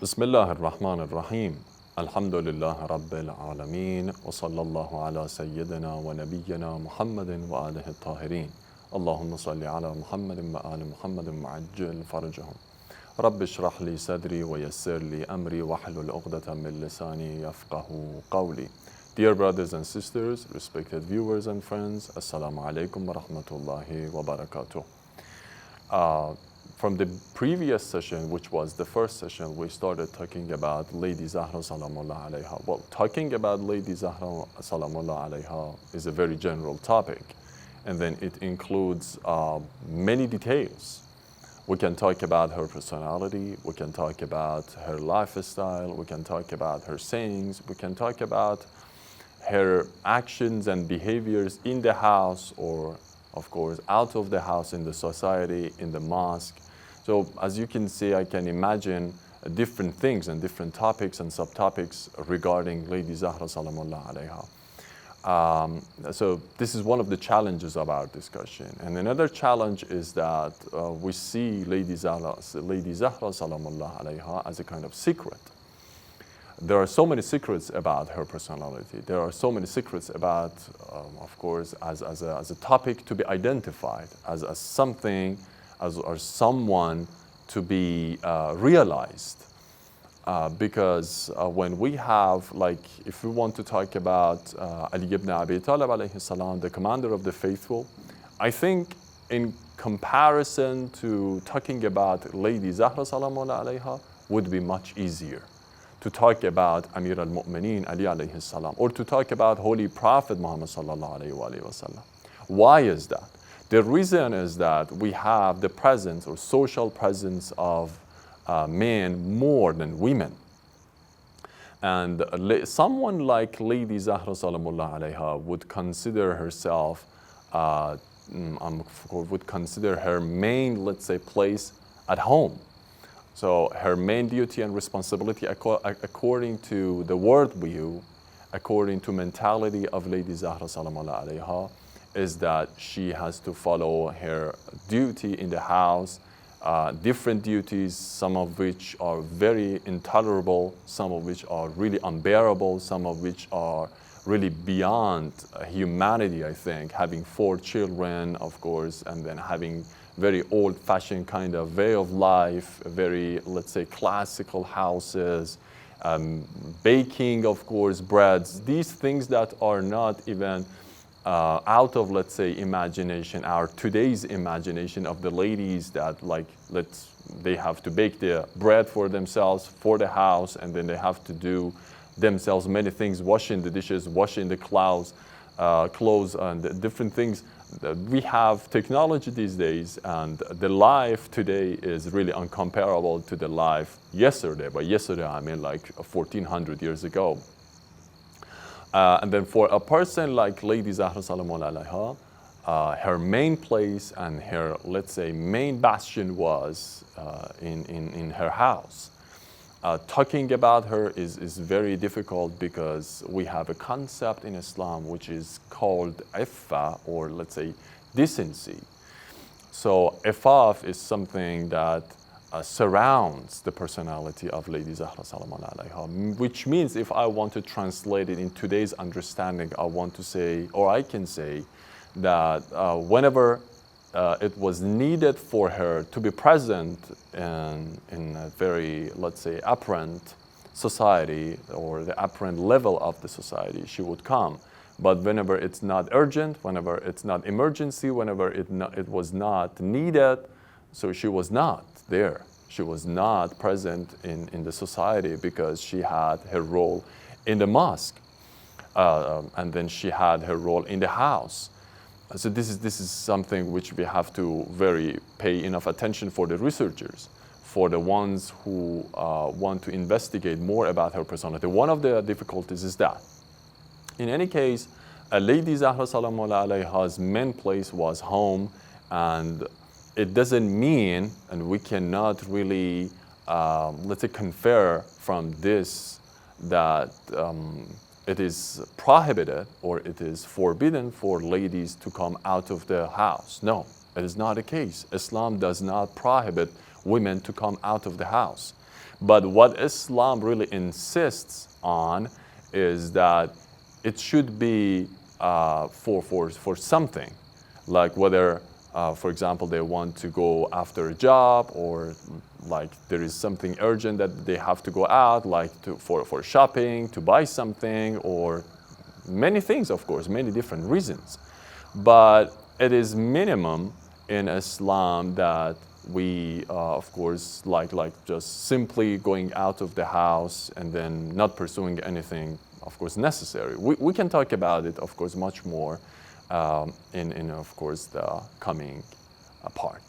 بسم الله الرحمن الرحيم الحمد لله رب العالمين وصلى الله على سيدنا ونبينا محمد وآله الطاهرين اللهم صل على محمد وآل محمد وعجل فرجهم رب اشرح لي صدري ويسر لي أمري واحلل عقدة من لساني يفقه قولي. Dear brothers and sisters, respected viewers and friends, Assalamu alaikum wa rahmatullahi wa barakatuh. From the previous session, which was the first session, we started talking about Lady Zahra salamullah alayha. Well, talking about Lady Zahra salamullah alayha is a very general topic, and then it includes many details. We can talk about her personality, we can talk about her lifestyle, we can talk about her sayings, we can talk about her actions and behaviors in the house or, of course, out of the house, in the society, in the mosque. So as you can see, I can imagine different things and different topics and subtopics regarding Lady Zahra salamullah alayha. So this is one of the challenges of our discussion. And another challenge is that we see Lady Zahra salamullah alayha as a kind of secret. There are so many secrets about her personality. There are so many secrets about, of course, as a topic to be identified, as something, or someone to be realized. Because when we have, like, if we want to talk about Ali ibn Abi Talib alayhi salam, the commander of the faithful, I think in comparison to talking about Lady Zahra salamullah alayha would be much easier. To talk about Amir al-Mu'mineen Ali alayhi salam, or to talk about Holy Prophet Muhammad sallallahu alayhi wa sallam. Why is that? The reason is that we have the presence or social presence of men more than women. And someone like Lady Zahra salamullah alayha would consider herself, would consider her main, let's say, place at home. So her main duty and responsibility according to the worldview, according to mentality of Lady Zahra salamullah alayha, is that she has to follow her duty in the house, different duties, some of which are very intolerable, some of which are really unbearable, some of which are really beyond humanity, I think. Having 4 children, of course, and then having very old-fashioned kind of way of life, very, let's say, classical houses, baking, of course, breads, these things that are not even out of, let's say, imagination, our today's imagination of the ladies that, like, they have to bake the bread for themselves, for the house, and then they have to do themselves many things, washing the dishes, washing the clothes, and different things. We have technology these days, and the life today is really uncomparable to the life yesterday. By yesterday, I mean like 1400 years ago. And then for a person like Lady Zahra salamullah alayha, her main place and her, let's say, main bastion was in her house. Talking about her is very difficult because we have a concept in Islam which is called iffa, or let's say decency. So ifaf is something that surrounds the personality of Lady Zahra salamullah alayha, which means if I want to translate it in today's understanding, I want to say, or I can say, that whenever it was needed for her to be present in a very, let's say, apparent society or the apparent level of the society, she would come. But whenever it's not urgent, whenever it's not emergency, whenever it was not needed, so she was not there. She was not present in the society because she had her role in the mosque. And then she had her role in the house. So this is something which we have to pay enough attention for the researchers, for the ones who want to investigate more about her personality. One of the difficulties is that, in any case, Lady Zahra salamullah alayha's main place was home, and it doesn't mean, and we cannot really, let's say, confer from this that it is prohibited or it is forbidden for ladies to come out of the house. No, it is not the case. Islam does not prohibit women to come out of the house. But what Islam really insists on is that it should be for something, like whether, for example, they want to go after a job, or like there is something urgent that they have to go out, like for shopping, to buy something, or many things, of course, many different reasons. But it is minimum in Islam that we, of course, like just simply going out of the house and then not pursuing anything, of course, necessary. We can talk about it, of course, much more in of course, the coming part.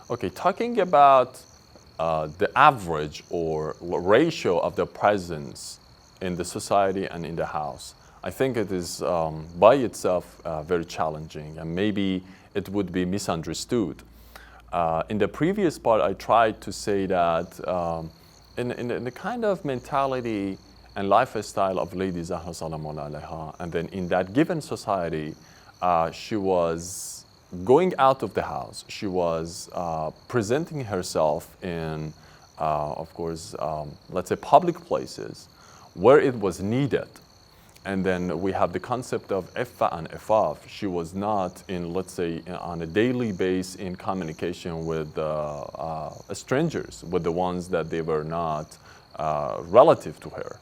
Okay, talking about the average or ratio of the presence in the society and in the house, I think it is by itself very challenging, and maybe it would be misunderstood. In the previous part, I tried to say that in the kind of mentality and lifestyle of Lady Zahra Salamun alayha, and then in that given society, she was going out of the house. She was presenting herself in, of course, let's say public places where it was needed. And then we have the concept of iffa and ifaf. She was not in, let's say, on a daily basis in communication with strangers, with the ones that they were not relative to her.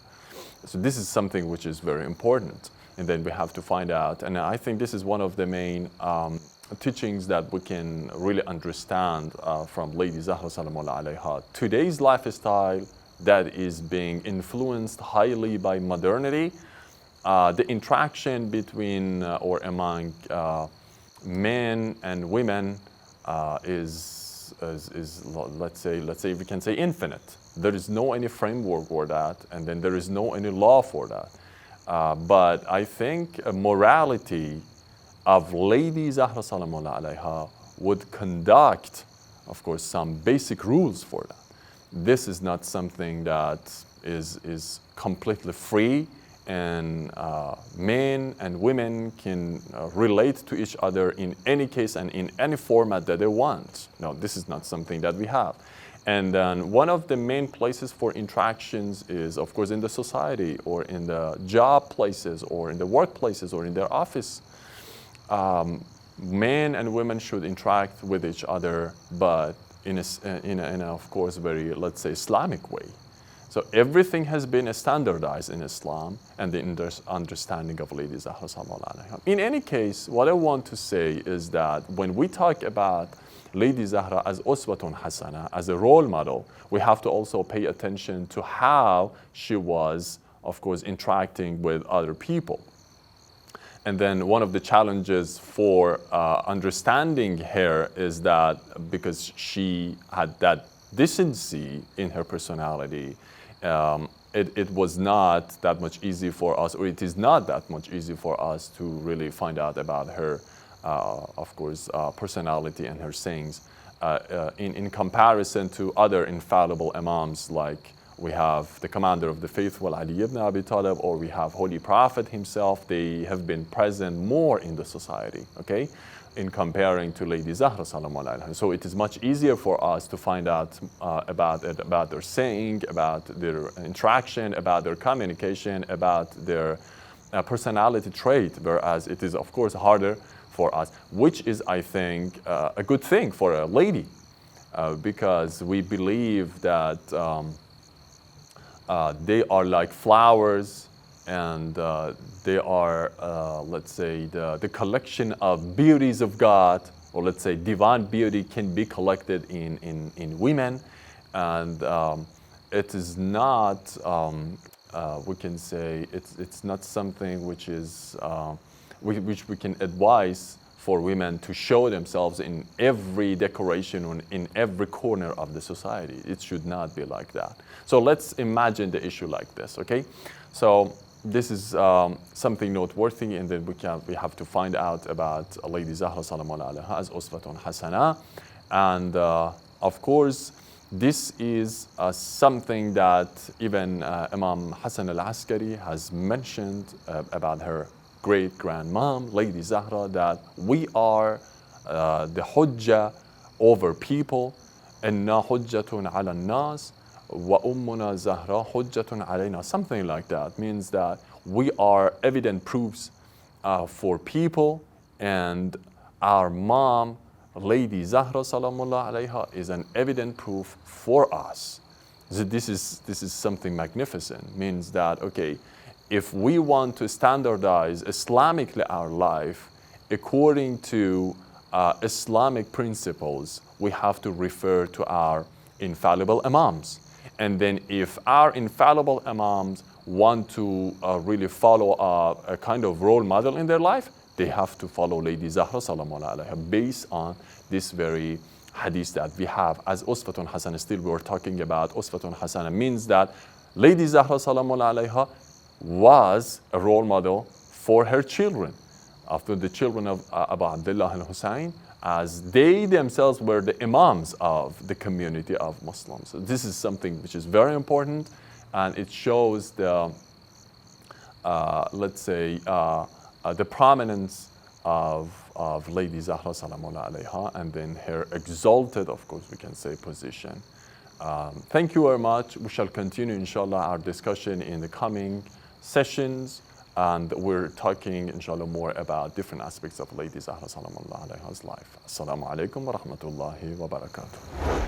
So this is something which is very important. And then we have to find out, and I think this is one of the main teachings that we can really understand from Lady Zahra Salamun alayha. Today's lifestyle that is being influenced highly by modernity, the interaction between or among men and women is let's say we can say infinite. There is no any framework for that, and then there is no any law for that. But I think morality of Lady Zahra Salamun alayha would conduct, of course, some basic rules for that. This is not something that is completely free, and men and women can relate to each other in any case and in any format that they want. No, this is not something that we have. And then one of the main places for interactions is, of course, in the society, or in the job places, or in the workplaces, or in their office. Men and women should interact with each other, but in a, of course, very, let's say, Islamic way. So everything has been standardized in Islam and the understanding of Lady Zahra Salamun alayha. In any case, what I want to say is that when we talk about Lady Zahra as Uswatun Hasana, as a role model, we have to also pay attention to how she was, of course, interacting with other people. And then one of the challenges for understanding her is that because she had that decency in her personality, it was not that much easy for us, or it is not that much easy for us to really find out about her, of course, personality and her sayings in comparison to other infallible imams, like we have the commander of the faithful, Ali ibn Abi Talib, or we have Holy Prophet himself. They have been present more in the society, okay, in comparing to Lady Zahra Salamun alayha. So it is much easier for us to find out about their saying, about their interaction, about their communication, about their personality trait, whereas it is, of course, harder for us, which is, I think, a good thing for a lady, because we believe that they are like flowers, and they are, let's say, the collection of beauties of God, or let's say divine beauty can be collected in women. And it is not, we can say, it's not something which is, which we can advise for women to show themselves in every decoration or in every corner of the society. It should not be like that. So let's imagine the issue like this, okay? So this is something noteworthy, and then we have to find out about Lady Zahra Salamun alayha as Uswatun Hasana. And of course, this is something that even Imam Hassan al-Askari has mentioned about her great-grandmom, Lady Zahra, that we are the hujjah over people. إِنَّا حُجَّةٌ عَلَى النَّاسِ وَأُمُّنَا زَهْرَةٌ حُجَّةٌ عَلَيْنَا. Something like that means that we are evident proofs for people, and our mom, Lady Zahra Salamullah alayha, is an evident proof for us. So this is something magnificent. Means that, okay, if we want to standardize Islamically our life according to Islamic principles, we have to refer to our infallible imams. And then if our infallible imams want to really follow a kind of role model in their life, they have to follow Lady Zahra Salamullah alayha based on this very hadith that we have. As Uswatun Hasana, still we were talking about Uswatun Hasana, means that Lady Zahra Salamullah alayha was a role model for her children, after the children of Abu Abdullah al-Hussein, as they themselves were the imams of the community of Muslims. So this is something which is very important, and it shows the, let's say, the prominence of Lady Zahra Salamullah alayha, and then her exalted, of course, we can say, position. Thank you very much. We shall continue, inshallah, our discussion in the coming sessions, and we're talking, inshallah, more about different aspects of Lady Zahra Salamullah alayha's life. Assalamu alaikum wa rahmatullahi wa barakatuh.